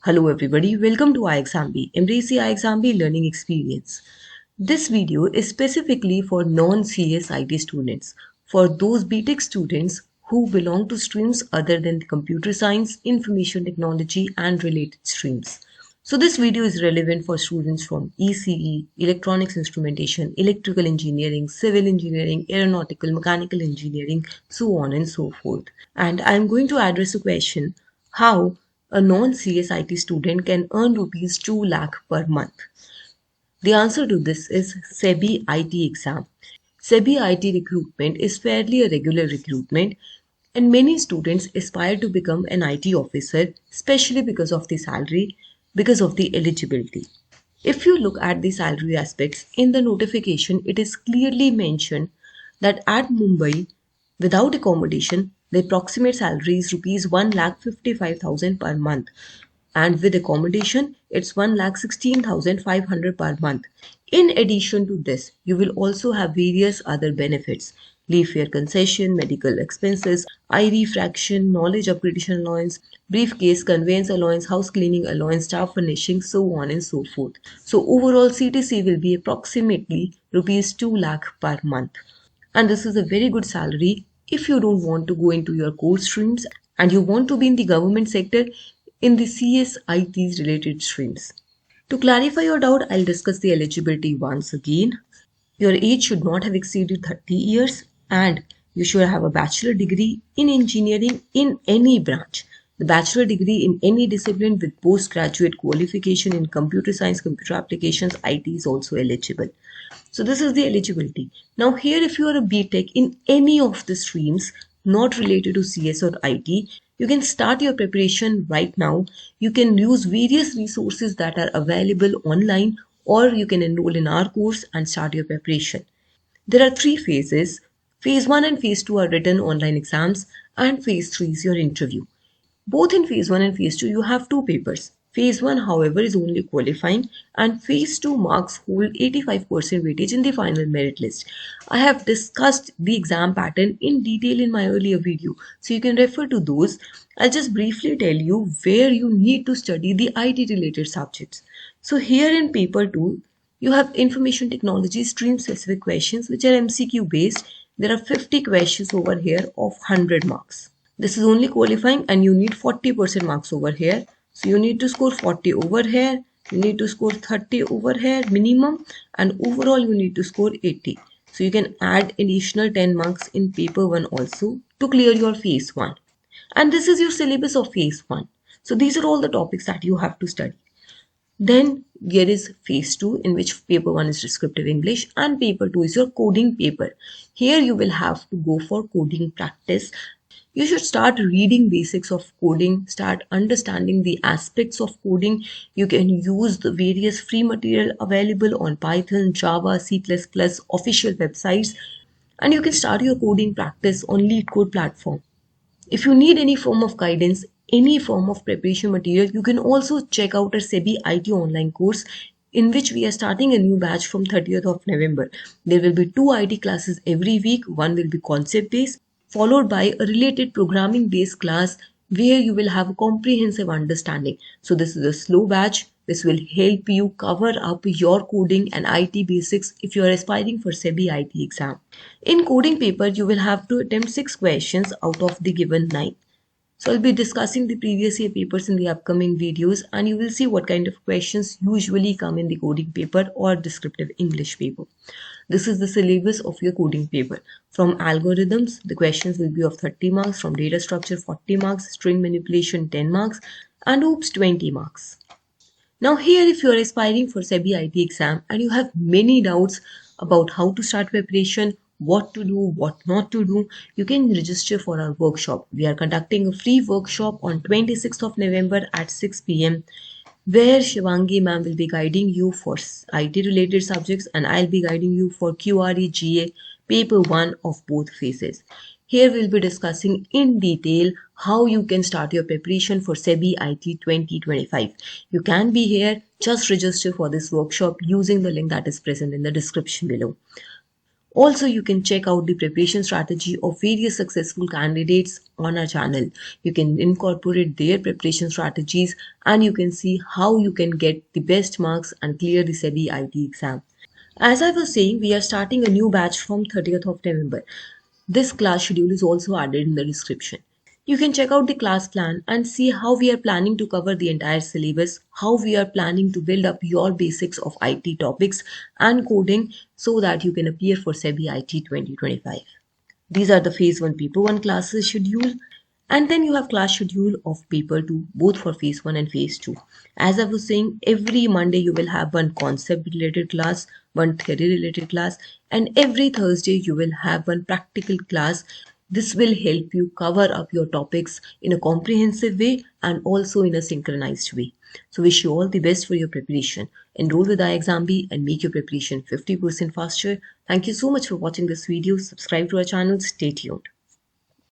Hello everybody, welcome to iExamB. Embrace the iExamB learning experience. This video is specifically for non-CS IT students, for those BTech students who belong to streams other than computer science, information technology and related streams. So this video is relevant for students from ECE, electronics instrumentation, electrical engineering, civil engineering, aeronautical, mechanical engineering, so on and so forth. And I am going to address a question, how a non-CS IT student can earn rupees 2 lakh per month. The answer to this is SEBI IT exam. SEBI IT recruitment is fairly a regular recruitment, and many students aspire to become an IT officer, especially because of the salary, because of the eligibility. If you look at the salary aspects in the notification, it is clearly mentioned that at Mumbai, without accommodation, the approximate salary is rupees 1,55,000 per month, and with accommodation, it's 1,16,500 per month. In addition to this, you will also have various other benefits: leave fare concession, medical expenses, eye refraction, knowledge upgradation allowance, briefcase, conveyance allowance, house cleaning allowance, staff furnishing, so on and so forth. So overall CTC will be approximately rupees 2 lakh per month. And this is a very good salary if you don't want to go into your core streams and you want to be in the government sector in the CS ITs related streams. To clarify your doubt, I'll discuss the eligibility once again. Your age should not have exceeded 30 years and you should have a bachelor degree in engineering in any branch. The bachelor degree in any discipline with postgraduate qualification in computer science, computer applications, IT is also eligible. So this is the eligibility. Now here, if you are a BTech in any of the streams not related to CS or IT, you can start your preparation right now. You can use various resources that are available online, or you can enroll in our course and start your preparation. There are three phases. Phase 1 and Phase 2 are written online exams, and Phase 3 is your interview. Both in Phase 1 and Phase 2, you have two papers. Phase 1, however, is only qualifying, and Phase 2 marks hold 85% weightage in the final merit list. I have discussed the exam pattern in detail in my earlier video, so you can refer to those. I'll just briefly tell you where you need to study the IT related subjects. So here in paper 2, you have information technology stream specific questions which are MCQ based. There are 50 questions over here of 100 marks. This is only qualifying and you need 40% marks over here. So you need to score 40 over here, you need to score 30 over here minimum, and overall you need to score 80. So you can add additional 10 marks in paper 1 also to clear your phase 1. And this is your syllabus of phase 1. So these are all the topics that you have to study. Then there is phase 2, in which paper 1 is descriptive English and paper 2 is your coding paper. Here you will have to go for coding practice. You should start reading basics of coding, start understanding the aspects of coding. You can use the various free material available on Python, Java, C++, official websites, and you can start your coding practice on LeetCode platform. If you need any form of guidance, any form of preparation material, you can also check out our SEBI IT online course, in which we are starting a new batch from 30th of November. There will be 2 IT classes every week. One will be concept based, followed by a related programming based class where you will have a comprehensive understanding. So this is a slow batch. This will help you cover up your coding and IT basics if you are aspiring for SEBI IT exam. In coding paper, you will have to attempt 6 questions out of the given 9. So I'll be discussing the previous year papers in the upcoming videos, and you will see what kind of questions usually come in the coding paper or descriptive English paper. This is the syllabus of your coding paper. From algorithms, the questions will be of 30 marks, from data structure 40 marks, string manipulation 10 marks, and OOPS 20 marks. Now here, if you are aspiring for SEBI IT exam and you have many doubts about how to start preparation, what to do, what not to do, you can register for our workshop. We are conducting a free workshop on 26th of November at 6 p.m. where Shivangi Ma'am will be guiding you for IT related subjects and I'll be guiding you for QRE GA paper 1 of both phases. Here we'll be discussing in detail how you can start your preparation for SEBI IT 2025. You can be here, just register for this workshop using the link that is present in the description below. Also, you can check out the preparation strategy of various successful candidates on our channel. You can incorporate their preparation strategies and you can see how you can get the best marks and clear the SEBI IT exam. As I was saying, we are starting a new batch from 30th of November. This class schedule is also added in the description. You can check out the class plan and see how we are planning to cover the entire syllabus, how we are planning to build up your basics of IT topics and coding so that you can appear for SEBI IT 2025. These are the phase 1 paper 1 classes schedule, and then you have class schedule of paper 2 both for phase 1 and phase 2. As I was saying, every Monday you will have one concept related class, one theory related class, and every Thursday you will have one practical class. This will help you cover up your topics in a comprehensive way and also in a synchronized way. So wish you all the best for your preparation. Enroll with iExamB and make your preparation 50% faster. Thank you so much for watching this video. Subscribe to our channel. Stay tuned.